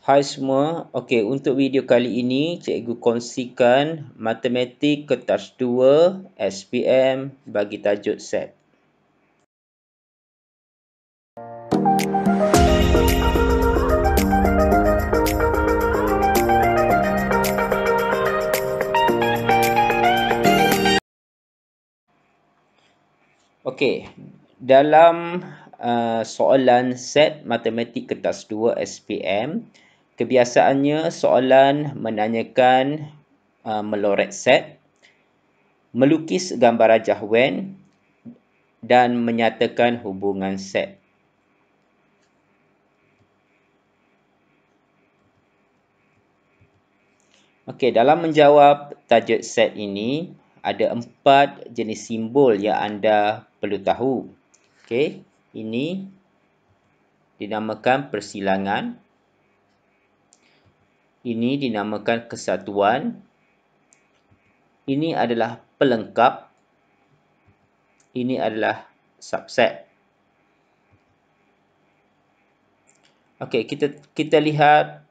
Hai semua, okey, untuk video kali ini cikgu kongsikan matematik kertas 2 SPM bagi tajuk set. Okey, dalam soalan set matematik kertas 2 SPM, kebiasaannya soalan menanyakan melorek set, melukis gambar rajah Venn dan menyatakan hubungan set. Okey, dalam menjawab tajuk set ini, ada 4 jenis simbol yang anda perlu tahu. Okey, ini dinamakan persilangan. Ini dinamakan kesatuan. Ini adalah pelengkap. Ini adalah subset. Okey, kita lihat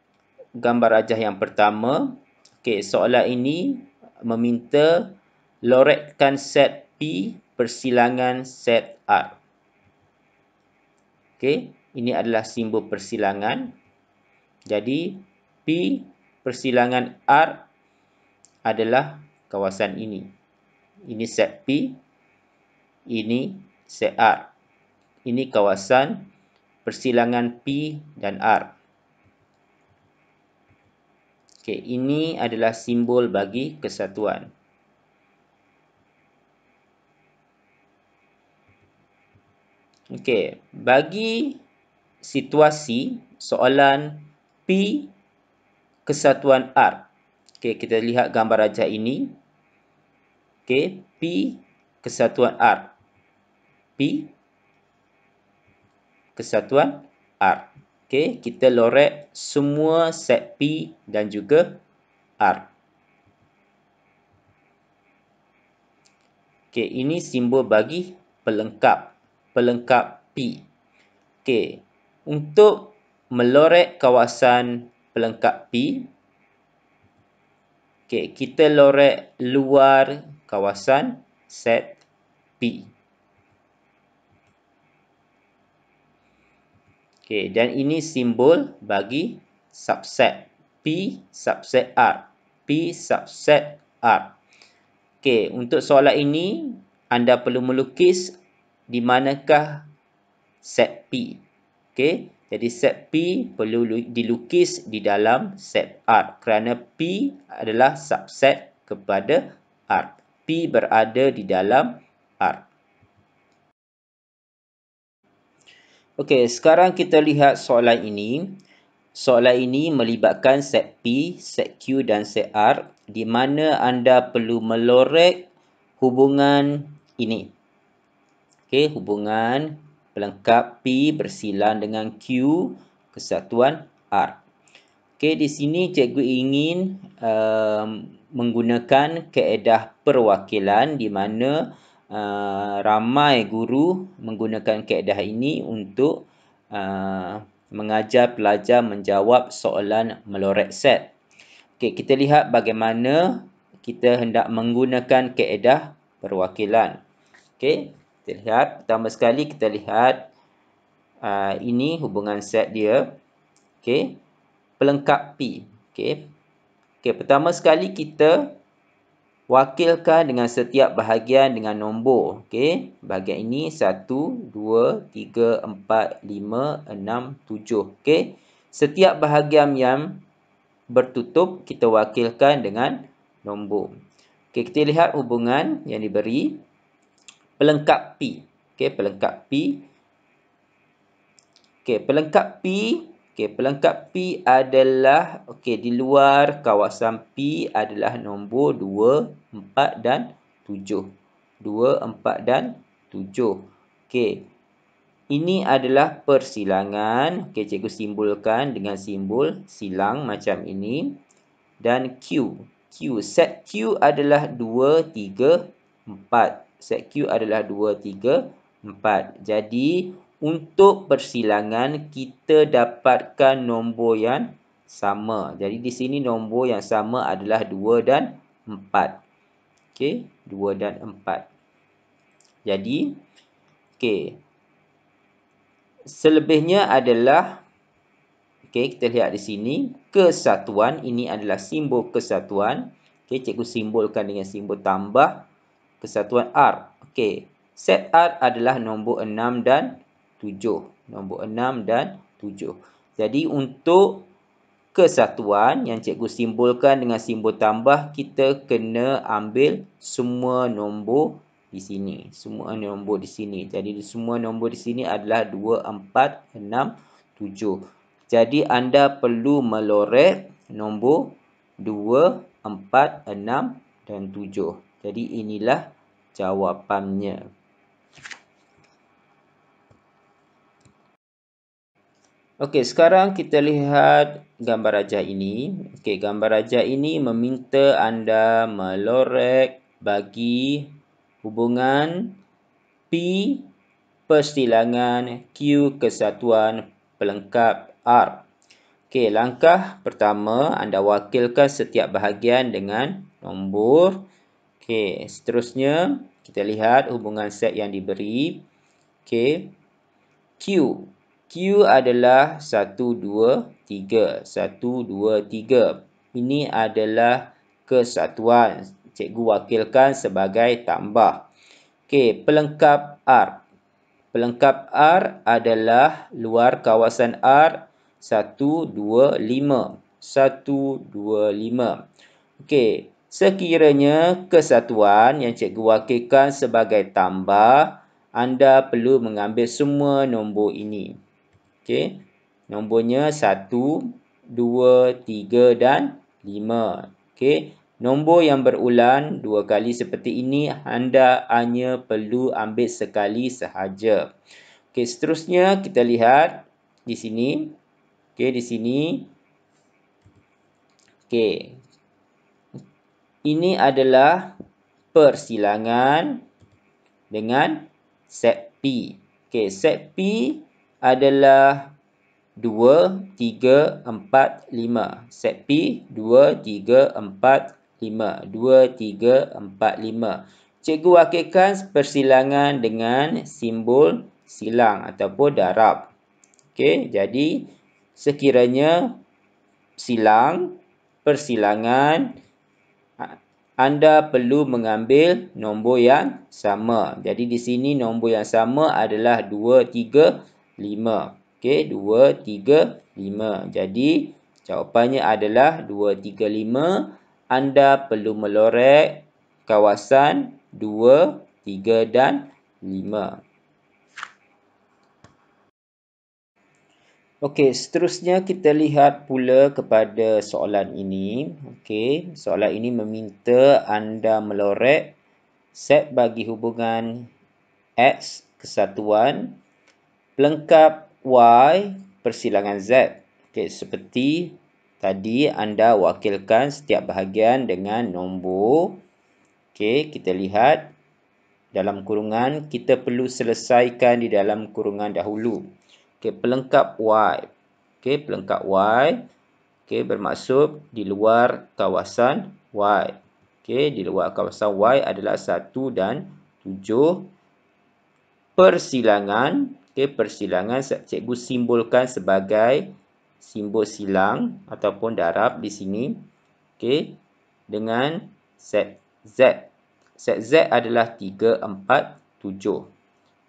gambar rajah yang pertama. Okey, soalan ini meminta lorekkan set P persilangan set R. Okey, ini adalah simbol persilangan. Jadi, P persilangan R adalah kawasan ini. Ini set P, ini set R. Ini kawasan persilangan P dan R. Okey, ini adalah simbol bagi kesatuan. Okey, bagi situasi soalan P kesatuan R. Okey, kita lihat gambar rajah ini. Okey, P kesatuan R. P kesatuan R. Okey, kita lorek semua set P dan juga R. Okey, ini simbol bagi pelengkap. Pelengkap P. Okey, untuk melorek kawasan pelengkap P, okey, kita lorek luar kawasan set P. Okey, dan ini simbol bagi subset P subset R. P subset R. Okey, untuk soalan ini anda perlu melukis di manakah set P. Okey, jadi set P perlu dilukis di dalam set R kerana P adalah subset kepada R. P berada di dalam R. Okey, sekarang kita lihat soalan ini. Soalan ini melibatkan set P, set Q dan set R di mana anda perlu melorek hubungan ini. Okey, hubungan pelengkap P bersilang dengan Q kesatuan R. Okey, di sini cikgu ingin menggunakan kaedah perwakilan di mana ramai guru menggunakan kaedah ini untuk mengajar pelajar menjawab soalan melorek set. Okey, kita lihat bagaimana kita hendak menggunakan kaedah perwakilan. Okey, kita lihat pertama sekali kita lihat ini hubungan set dia. Okey, pelengkap P. Okey. Okey, pertama sekali kita wakilkan dengan setiap bahagian dengan nombor. Okey, bahagian ini 1, 2, 3, 4, 5, 6, 7. Okey, setiap bahagian yang bertutup kita wakilkan dengan nombor. Okey, kita lihat hubungan yang diberi pelengkap P. Okey, pelengkap P. Okey, pelengkap P. Okey, pelengkap P adalah di luar kawasan P adalah nombor 2, 4 dan 7. 2, 4 dan 7. Okey. Ini adalah persilangan. Okey, cikgu simbolkan dengan simbol silang macam ini. Dan Q. Set Q adalah 2, 3, 4. Set Q adalah 2, 3, 4. Jadi, untuk persilangan kita dapatkan nombor yang sama. Jadi di sini nombor yang sama adalah 2 dan 4. Okey, 2 dan 4. Jadi, okey. Selebihnya adalah, okey, kita lihat di sini, kesatuan. Ini adalah simbol kesatuan. Okey, cikgu simbolkan dengan simbol tambah. Kesatuan R. Okey, set R adalah nombor 6 dan 7. Nombor 6 dan 7. Jadi, untuk kesatuan yang cikgu simbolkan dengan simbol tambah, kita kena ambil semua nombor di sini. Semua nombor di sini. Jadi semua nombor di sini adalah 2, 4, 6, 7. Jadi anda perlu melorek nombor 2, 4, 6 dan 7. Jadi inilah jawapannya. Okey, sekarang kita lihat gambar rajah ini. Okey, gambar rajah ini meminta anda melorek bagi hubungan P persilangan Q kesatuan pelengkap R. Okey, langkah pertama anda wakilkan setiap bahagian dengan nombor. Okey, seterusnya kita lihat hubungan set yang diberi. Okey, Q. Q adalah 1, 2, 3. 1, 2, 3. Ini adalah kesatuan. Cikgu wakilkan sebagai tambah. Okey, pelengkap R. Pelengkap R adalah luar kawasan R 1, 2, 5. 1, 2, 5. Okey, sekiranya kesatuan yang cikgu wakilkan sebagai tambah, anda perlu mengambil semua nombor ini. Okey, nombornya 1, 2, 3 dan 5. Okey, nombor yang berulang 2 kali seperti ini anda hanya perlu ambil sekali sahaja. Okey, seterusnya kita lihat di sini. Okey, di sini. Okey. Ini adalah persilangan dengan set P. Okey, set P adalah 2, 3, 4, 5. Set P 2, 3, 4, 5. 2, 3, 4, 5. Cikgu wakilkan persilangan dengan simbol silang ataupun darab. Okey, jadi sekiranya silang, persilangan, anda perlu mengambil nombor yang sama. Jadi di sini nombor yang sama adalah 2, 3, 5. Okey, 2, 3, 5. Jadi jawapannya adalah 2, 3, 5. Anda perlu melorek kawasan 2, 3 dan 5. Okey, seterusnya kita lihat pula kepada soalan ini. Okey, soalan ini meminta anda melorek set bagi hubungan X kesatuan pelengkap Y persilangan Z. Okey, seperti tadi anda wakilkan setiap bahagian dengan nombor. Okey, kita lihat dalam kurungan, kita perlu selesaikan di dalam kurungan dahulu. Okey, pelengkap Y. Okey, pelengkap Y. Okey, bermaksud di luar kawasan Y. Okey, di luar kawasan Y adalah 1 dan 7. Persilangan. Okey, persilangan cikgu simbolkan sebagai simbol silang ataupun darab di sini. Okey, dengan set Z. Set Z adalah 3, 4, 7.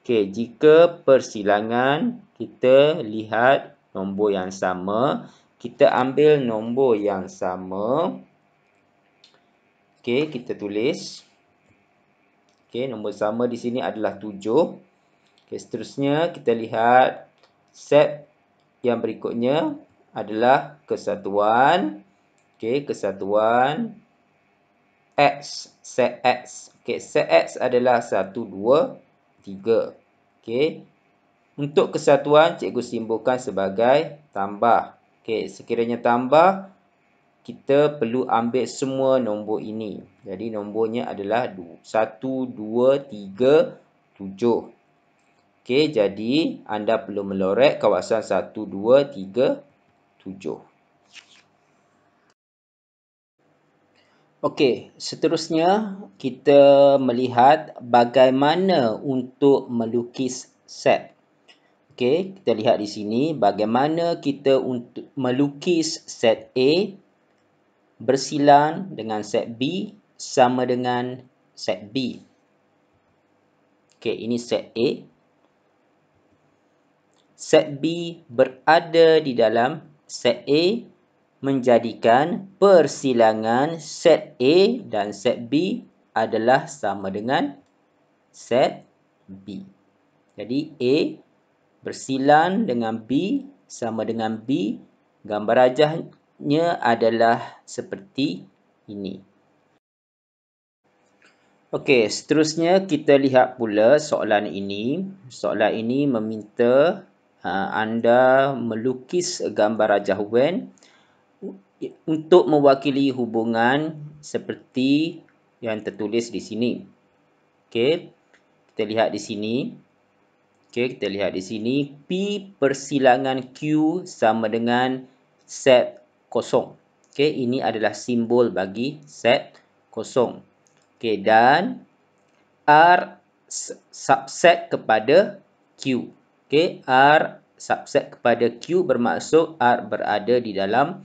Okey, jika persilangan kita lihat nombor yang sama, kita ambil nombor yang sama. Okey, kita tulis. Okey, nombor sama di sini adalah 7. Okey, seterusnya kita lihat set yang berikutnya adalah kesatuan. Okey, kesatuan X, set X. Okey, set X adalah 1, 2, 3. Okey. Untuk kesatuan, cikgu simbolkan sebagai tambah. Okey, sekiranya tambah, kita perlu ambil semua nombor ini. Jadi, nombornya adalah 1, 2, 3, 7. Okey, jadi anda perlu melorek kawasan 1, 2, 3, 7. Okey, seterusnya kita melihat bagaimana untuk melukis set. Okey, kita lihat di sini bagaimana kita untuk melukis set A bersilang dengan set B sama dengan set B. Okey, ini set A. Set B berada di dalam set A menjadikan persilangan set A dan set B adalah sama dengan set B. Jadi A bersilang dengan B sama dengan B. Gambar rajahnya adalah seperti ini. Okey, seterusnya kita lihat pula soalan ini. Soalan ini meminta anda melukis gambar rajah Venn untuk mewakili hubungan seperti yang tertulis di sini. Okey, kita lihat di sini. Okey, kita lihat di sini P persilangan Q sama dengan set kosong. Okey, ini adalah simbol bagi set kosong. Okey, dan R subset kepada Q. Okey, R subset kepada Q bermaksud R berada di dalam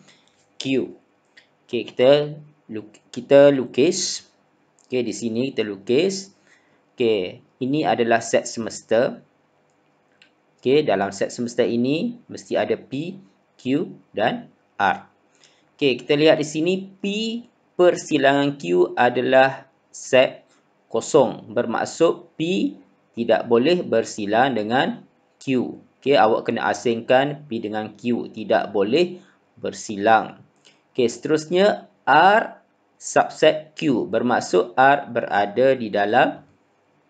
Q. Okey, kita lukis. Okey, di sini kita lukis. Okey, ini adalah set semesta. Okey, dalam set semesta ini mesti ada P, Q dan R. Okey, kita lihat di sini P persilangan Q adalah set kosong. Bermaksud P tidak boleh bersilang dengan Q. Okey, awak kena asingkan P dengan Q. Tidak boleh bersilang. Okey, seterusnya R subset Q. Bermaksud R berada di dalam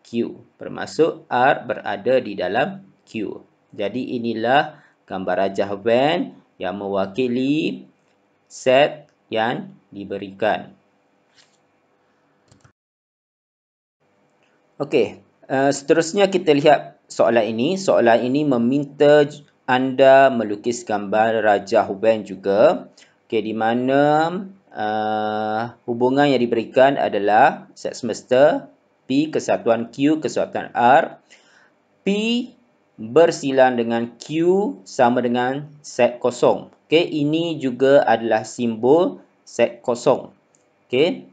Q. Bermaksud R berada di dalam Q. Jadi inilah gambar rajah Venn yang mewakili set yang diberikan. Okey, seterusnya kita lihat soalan ini. Soalan ini meminta anda melukis gambar rajah Venn juga. Okey, di mana hubungan yang diberikan adalah set semesta P kesatuan Q kesatuan R. P bersilang dengan Q sama dengan set kosong. Okey, ini juga adalah simbol set kosong. Okey,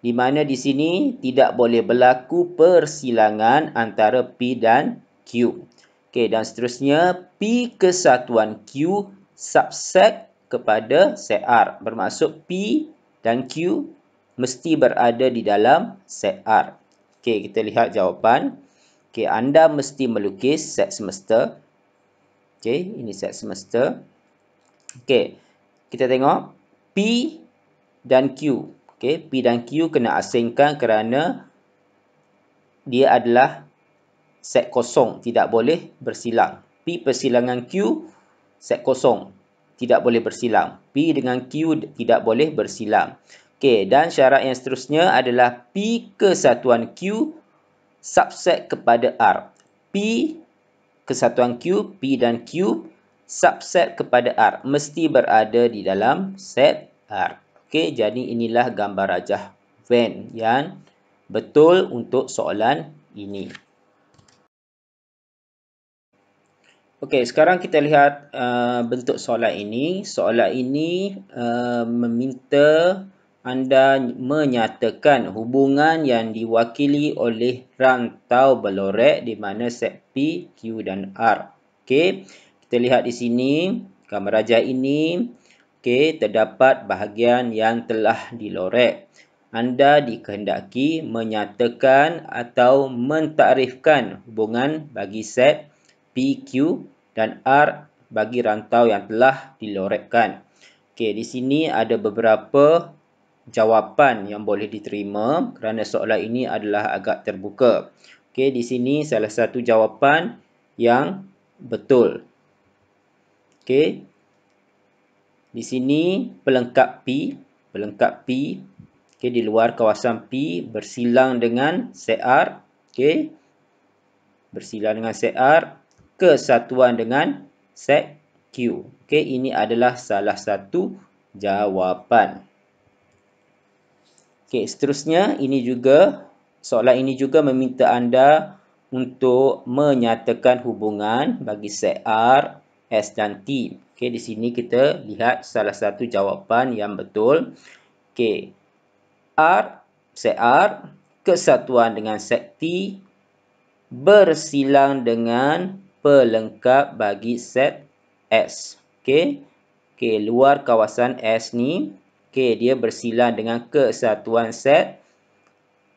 di mana di sini tidak boleh berlaku persilangan antara P dan Q. Okey, dan seterusnya P kesatuan Q subset kepada set R. Bermaksud P dan Q mesti berada di dalam set R. Okey, kita lihat jawapan. Okey, anda mesti melukis set semesta. Okey, ini set semesta. Okey, kita tengok P dan Q. Okey, P dan Q kena asingkan kerana dia adalah set kosong, tidak boleh bersilang. P persilangan Q, set kosong, tidak boleh bersilang. P dengan Q tidak boleh bersilang. Okey, dan syarat yang seterusnya adalah P kesatuan Q subset kepada R. P kesatuan Q, P dan Q subset kepada R. Mesti berada di dalam set R. Okey, jadi inilah gambar rajah Venn yang betul untuk soalan ini. Okey, sekarang kita lihat bentuk soalan ini. Soalan ini meminta anda menyatakan hubungan yang diwakili oleh rantau berlorek di mana set P, Q dan R. Okey, kita lihat di sini gambar rajah ini. Okey, terdapat bahagian yang telah dilorek. Anda dikehendaki menyatakan atau mentarifkan hubungan bagi set P, Q dan R bagi rantau yang telah dilorekkan. Okey, di sini ada beberapa jawapan yang boleh diterima kerana soalan ini adalah agak terbuka. Okey, di sini salah satu jawapan yang betul. Okey, di sini pelengkap P. Okey, di luar kawasan P bersilang dengan set R. Okey, bersilang dengan set R, kesatuan dengan set Q. Okey, ini adalah salah satu jawapan. Okey, seterusnya soalan ini juga meminta anda untuk menyatakan hubungan bagi set R, S dan T. Okey, di sini kita lihat salah satu jawapan yang betul. Okey, set R kesatuan dengan set T bersilang dengan pelengkap bagi set S. Okey. Okey, luar kawasan S ni, okey, dia bersilang dengan kesatuan set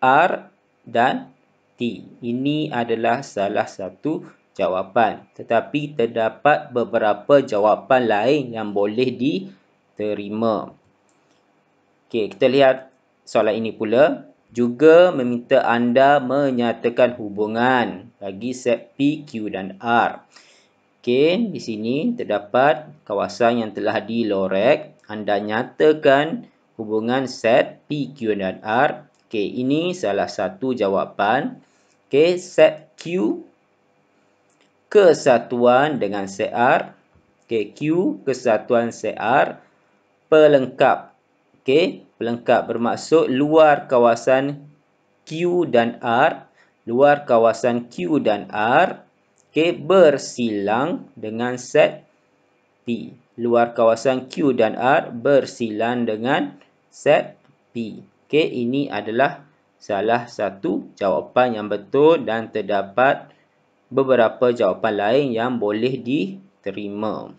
R dan T. Ini adalah salah satu jawapan. Tetapi terdapat beberapa jawapan lain yang boleh diterima. Okey, kita lihat soalan ini pula. Juga meminta anda menyatakan hubungan bagi set P, Q dan R. Okey, di sini terdapat kawasan yang telah dilorek. Anda nyatakan hubungan set P, Q dan R. Okey, ini salah satu jawapan. Okey, set Q kesatuan dengan set R. Okey, Q kesatuan set R pelengkap. Okey, pelengkap bermaksud luar kawasan Q dan R, luar kawasan Q dan R, okey, bersilang dengan set P. Luar kawasan Q dan R bersilang dengan set P. Okey, ini adalah salah satu jawapan yang betul dan terdapat beberapa jawapan lain yang boleh diterima.